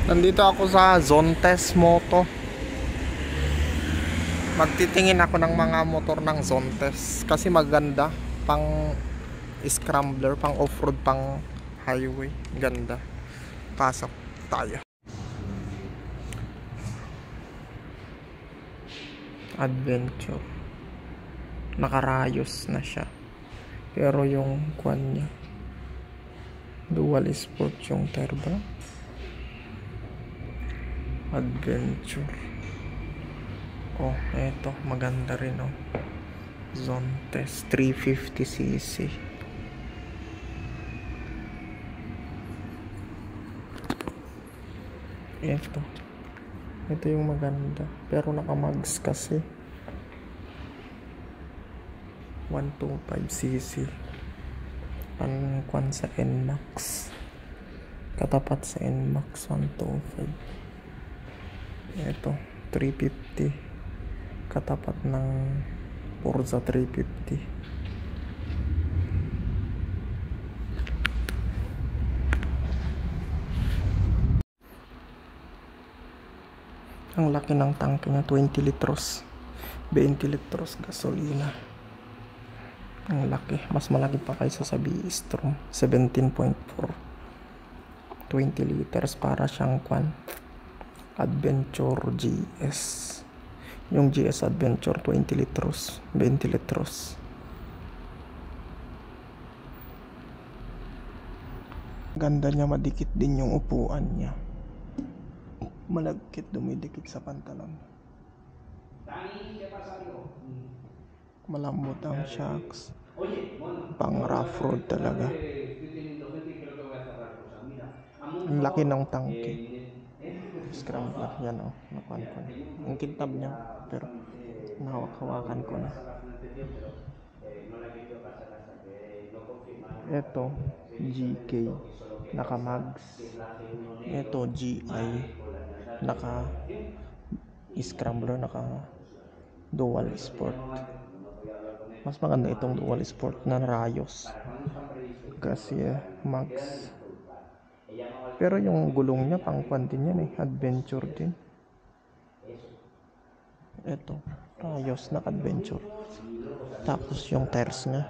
Nandito ako sa Zontes Moto. Magtitingin ako ng mga motor ng Zontes kasi maganda, pang scrambler, pang off-road, pang highway. Ganda. Pasok tayo. Adventure. Nakarayos na siya. Pero yung kwan niya, dual sport yung turbo. Adventure. Oh, eto, maganda rin oh. Zontes 350cc. Ito yung maganda, pero naka-mags kasi 125cc. Ang kwan sa NMAX, katapat sa NMAX 125. Ito 350, katapat ng Forza 350. Ang laki ng tangke niya, 20 litros, 20 litros gasolina. Ang laki, mas malaki pa kaysa sa B-Strom 17.4. 20 liters, para siyang kwan Adventure GS. Yung GS Adventure 20 litros, 20 litros. Ganda niya, madikit din yung upuan niya. Malagkit, dumidikit sa pantalon. Malambot ang shocks. Pang rough road talaga. Ang laki ng tangke. Scrambler yan oh. Nakuhan ko na. Ang kintab niya, pero nahawak-hawakan ko na. Ito GK naka-mags. Ito GI naka scrambler, naka dual sport. Mas maganda itong dual sport na Rayos kasi mags. Pero yung gulong niya pang kwan din yan eh, adventure din. Ito Rayos na adventure. Tapos yung tires niya,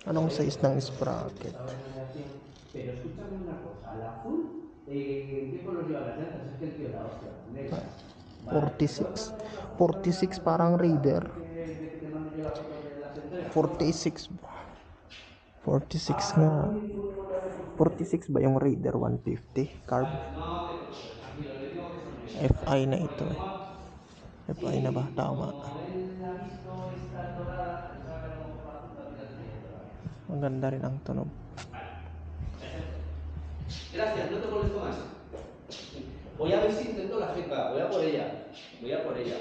anong size ng sprocket? Pero escúchame una cosa, al azul, ¿en qué color lleva las llantas? Es que el tío es la hostia, negra. 46. 46 parang Raider. De que te mando yo las fotos de las entregas. 46. 46 nga. 46 ba yung Raider 150 carb? Vale, no te preocupes, tranquilo, le digo que son negras. FI na Porque ito eh. como, FI na ba? sí, Tama. como él ha visto estas doradas, pensaba que a lo mejor la azul también la teníais dorada. Maganda rin ang tunog. Vale, perfecto. Gracias, no te molesto más. Voy a ver si intento la G-K, voy a por ella. Voy a por ella.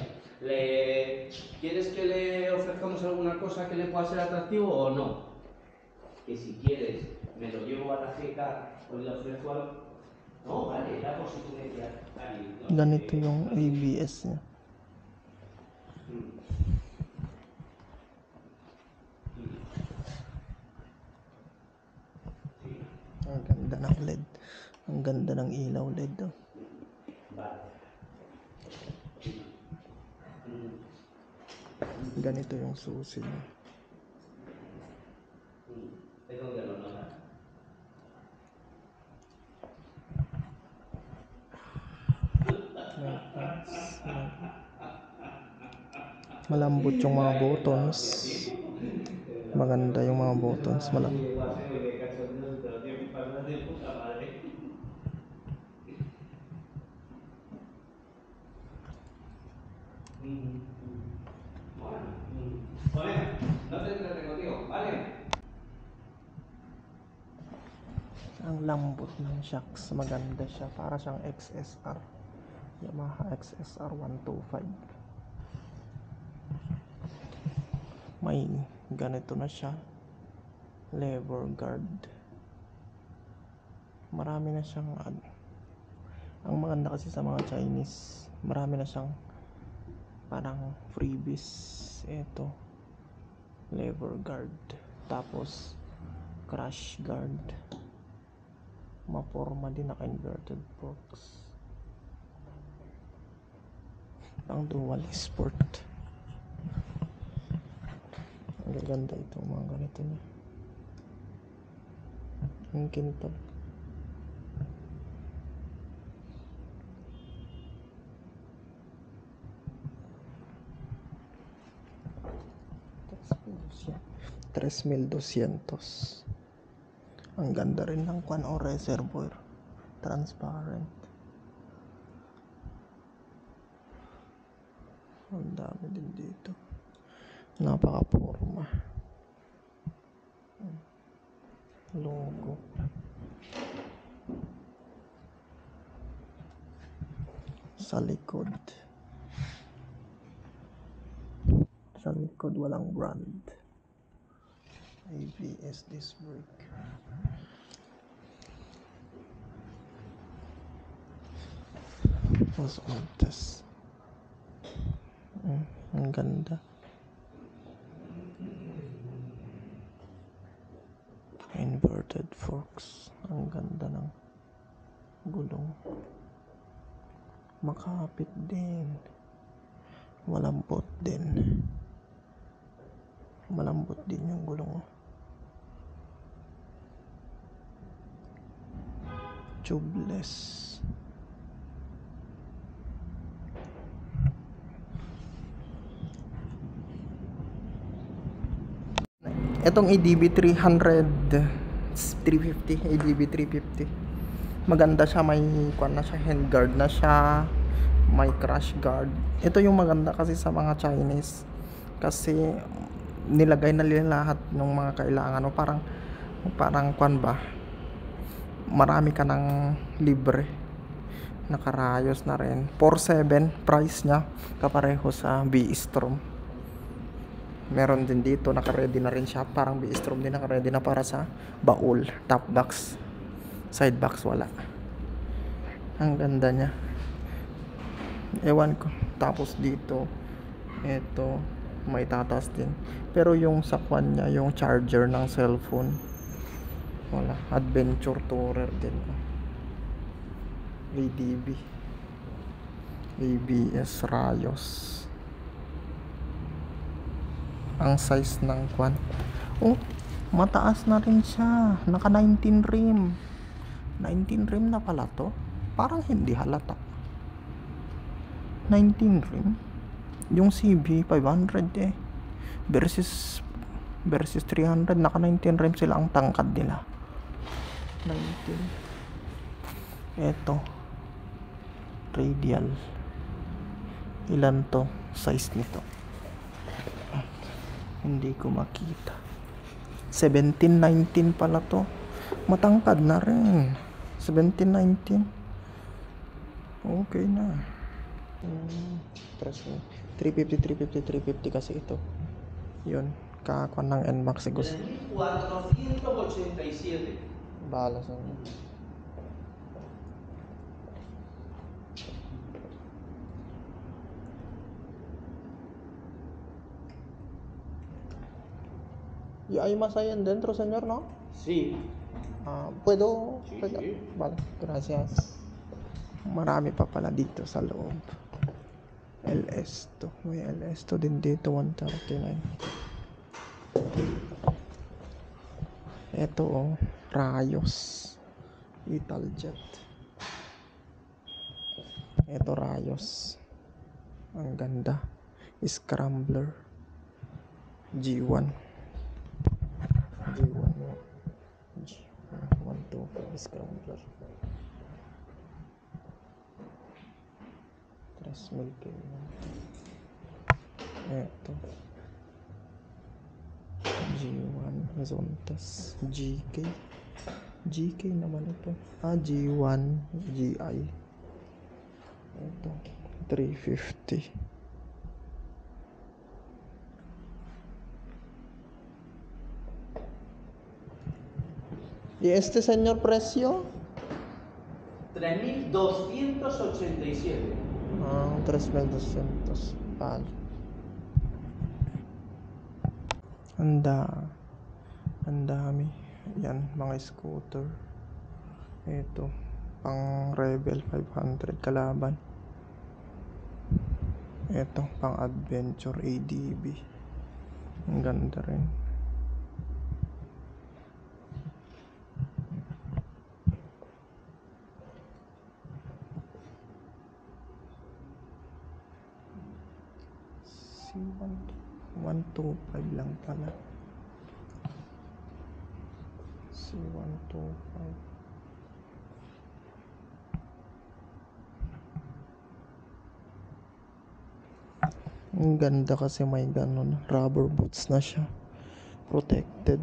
¿Quieres que le ofrezcamos alguna cosa que le pueda ser atractivo o no? Que si quieres me lo llevo a la G-K o le ofrezco algo. No, vale, era por si tú me decías, Ari, no sé Ganito qué. yung ABS niya. Ang ganda ng LED. Ang ganda ng ilaw LED oh. Vale. Ganito yung susi niya. ¿Es donde lo notas? May pads. Malambot yung mga buttons. Maganda yung mga buttons. Malambot. De guaseo y de cachondeo se te lo tiene que pasar de puta madre. Bueno, bueno, no te entretengo, tío, ¿vale? Ang lambot ng shocks. Maganda siya. Para siyang XSR. Yamaha XSR 125. May ganito na siya. Lever guard. Marami na siyang ang maganda kasi sa mga Chinese, marami na siyang parang freebies. Ito lever guard, tapos crash guard, Maporma din, naka-inverted forks. Ang dual sport. Ang ganda ito, mga ganito na. Ang kintab. $3,200. Ang ganda rin ng kwan o reservoir. Transparent. Ang dami din dito. Napaka-porma. Logo. Sa likod. Sa likod walang brand. ABS disc brake. Mas ontes. Ang ganda. Inverted forks. Ang ganda ng gulong. Makapit din. Malambot din. Malambot din yung gulong. Tubeless. Etong ADB 350, ADB 350. Maganda siya, may kwan na siya, handguard na siya, may crash guard. Ito yung maganda kasi sa mga Chinese. Kasi nilagay na nila lahat ng mga kailangan. O parang kwan ba? Marami ka ng libre. Nakarayos na rin. 4,700 price niya, kapareho sa V-Strom. Meron din dito, naka-ready na rin siya. Parang V-Strom din, naka-ready na para sa baul. Top box. Side box wala. Ang ganda niya. Ewan ko. Tapos dito, eto, may tatas din. Pero yung sakwan niya, yung charger ng cellphone, wala. Adventure Tourer din. ADB. ABS Rayos. Ang size ng kwan. Oh, mataas na rin siya. Naka 19 rim. 19 rim na pala to. Parang hindi halata. 19 rim. Yung CB 500 eh. Versus 300. Naka 19 rim sila, ang tangkad nila. 19. Eto. Radial. Ilan to? Size nito. Hindi ko makita. 17-19 pala to. Matangkad na rin. 17-19. Okay na. 350 kasi ito. Yun. Kakakuan ng NMAX siguro. 3,487. Bahala sa inyo. ¿Y hay más ahí dentro, señor, no? Sí. ¿Puedo? Sí, ¿Puedo? sí. Vale, gracias. Marami pa pala dito sa loob. El Esto. May El Esto din dito, 139. Ito oh, Rayos. Italjet. Ito Rayos. Ang ganda. Scrambler. G1. G1. G1, 2, Scrambler. 3,000 pesos. Ito. G1 Zontas. GK naman ito. G1 GI. Ito 350. ¿Y este señor precio? 3,287. 3,200. Vale. Ang dami. Yan, mga scooter. Ito, pang Rebel 500 kalaban. Ito, pang Adventure ADB. Ang ganda rin. C125 lang pala. C125. Ang ganda kasi may ganun. Rubber boots na siya. Protected.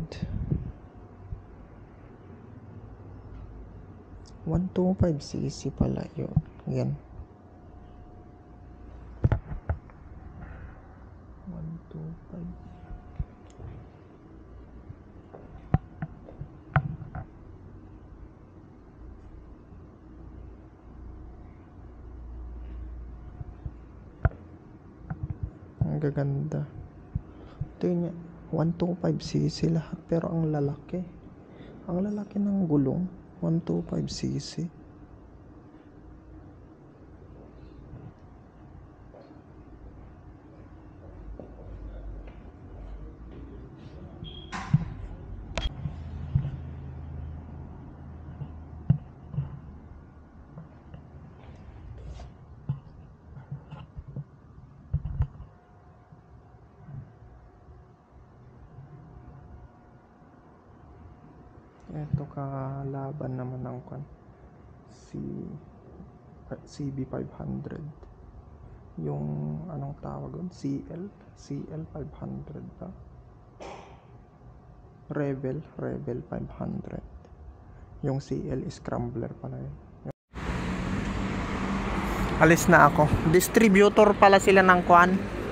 125cc pala yun. Yan. 125. Ang gaganda. Ito yun, 125cc lahat pero ang lalaki. Ang lalaki ng gulong. 125cc. Ito kalaban naman ng CB500. Yung anong tawag doon? CL 500 ba? Rebel 500. Yung CL Scrambler pala yun. Alis na ako. Distributor pala sila ng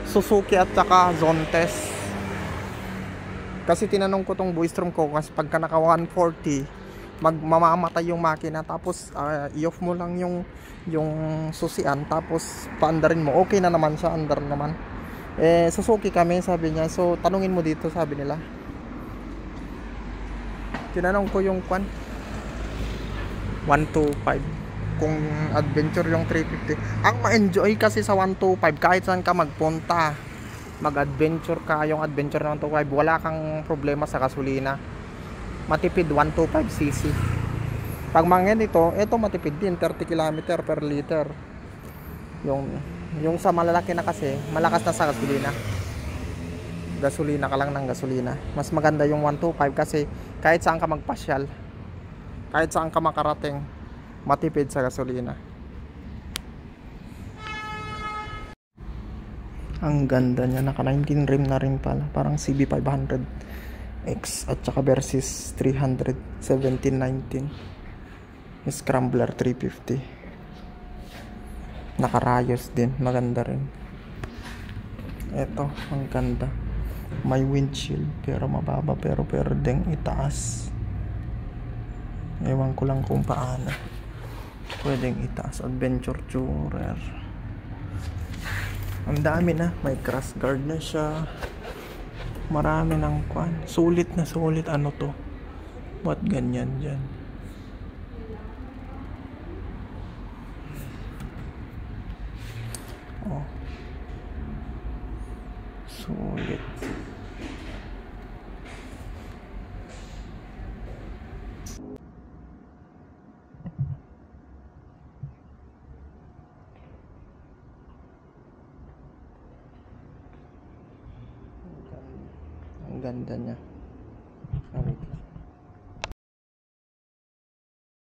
Suzuki at saka Zontes. Kasi tinanong ko tong Boystrom ko kasi pagka naka 140 mamamatay yung makina, tapos i-off mo lang yung susian, tapos paandarin mo, okay na naman siya, andar naman. Suzuki kami, sabi niya, so tanungin mo dito, sabi nila. Tinanong ko yung 125 kung adventure yung 350. Ang ma-enjoy kasi sa 125 kahit saan ka magpunta, mag-adventure ka, yung adventure ng 125, wala kang problema sa gasolina. Matipid 125cc. Pag mga ito matipid din, 30 km per liter. Yung sa malalaki na kasi, malakas na sa gasolina. Gasolina ka lang ng gasolina. Mas maganda yung 125 kasi kahit saan ka magpasyal, kahit saan ka makarating, matipid sa gasolina. Ang ganda niya, naka 19 rim na rin pala, parang CB500X at saka Versys 300 1719, Scrambler 350, naka Rayos din, maganda rin. Eto, ang ganda, may windshield pero mababa, pero pwedeng itaas. Ewan ko lang kung paano pwedeng itaas. Adventure Tourer. Ang dami na, may crash guard na siya, marami ng sulit na sulit. Ano to, ba't ganyan dyan? Oh, sulit. Ang ganda niya.